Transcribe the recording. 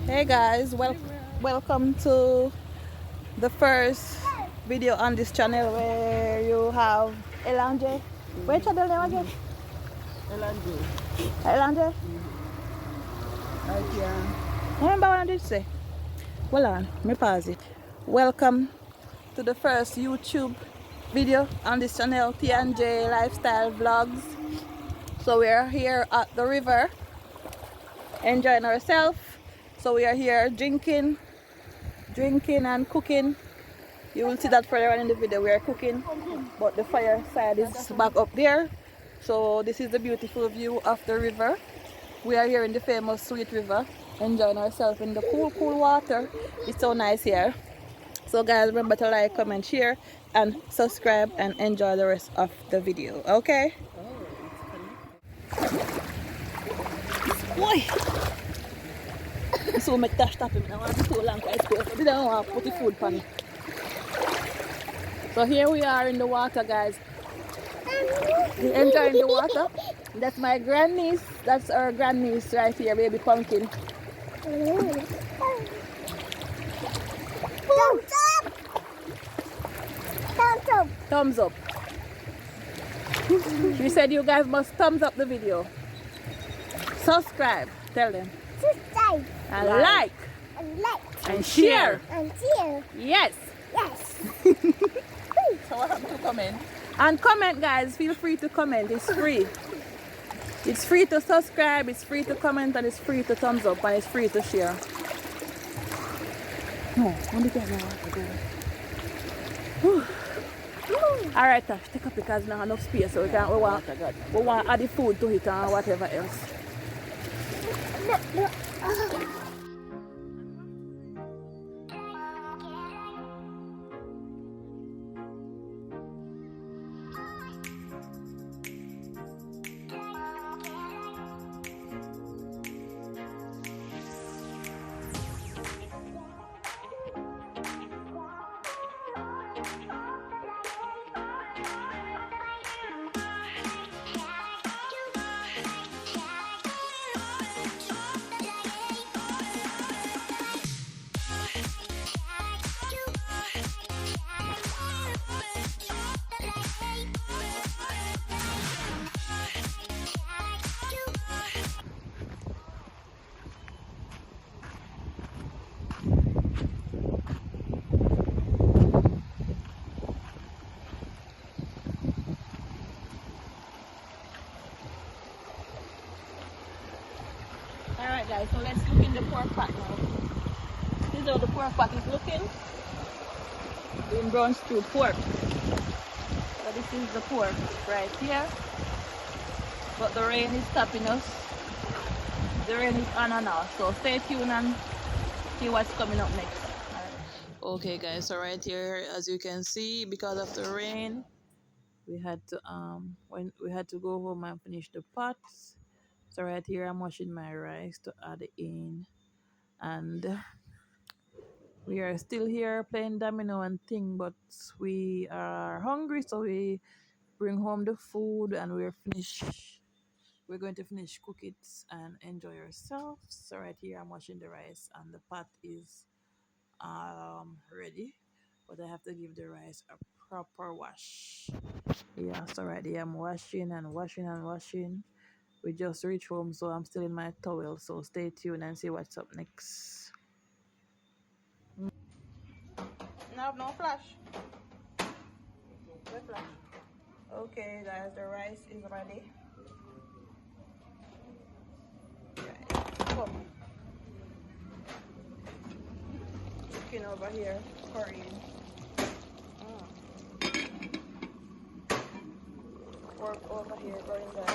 Hey guys, welcome to the first video on this channel where you have Elanje. What's your name again? Elanje. Elanje? Remember what I did say? Hold on, let me pause it. Welcome to the first YouTube video on this channel, T&J Lifestyle Vlogs. So we are here at the river enjoying ourselves. So we are here drinking and cooking. You will see that further on in the video. We are cooking, but the fire side is back up there. So this is the beautiful view of the river. We are here in the famous Sweet River, enjoying ourselves in the cool water. It's so nice here. So guys, remember to like, comment, share, and subscribe, and enjoy the rest of the video. Okay? Boy! So make that stop him. I want to so long quite quick. I don't want to put the food on it. So here we are in the water, guys. Enjoying the water. That's my grandniece. That's our grandniece right here, baby pumpkin. Thumbs up! Thumbs up! Thumbs up. She said you guys must thumbs up the video. Subscribe. Tell them. Subscribe And like. and like And share. and share. Yes. Yes. So what happened to comment? And comment, guys. Feel free to comment. It's free. It's free to subscribe, it's free to comment, and it's free to thumbs up, and it's free to share. No, when you get now, alright, Tash, take up because now enough space, so we want to add the food to it and whatever else. Alright guys, so let's look in the pork pot now. This is how the pork pot is looking. Doing brown stew pork. So this is the pork right here. But the rain is stopping us. The rain is on and off. So stay tuned and see what's coming up next. Okay guys, so right here as you can see, because of the rain, we had to go home and finish the pots. So right here I'm washing my rice to add in, and we are still here playing domino and thing, but we are hungry, so we bring home the food and we're going to finish cook it and enjoy ourselves. So right here I'm washing the rice and the pot is ready, but I have to give the rice a proper wash. Yeah, so right here I'm washing and washing. We just reached home, so I'm still in my towel, so stay tuned and see what's up next. No flash. No flash. Okay guys, the rice is ready. Come. Chicken over here, currying. Pork over here, going down.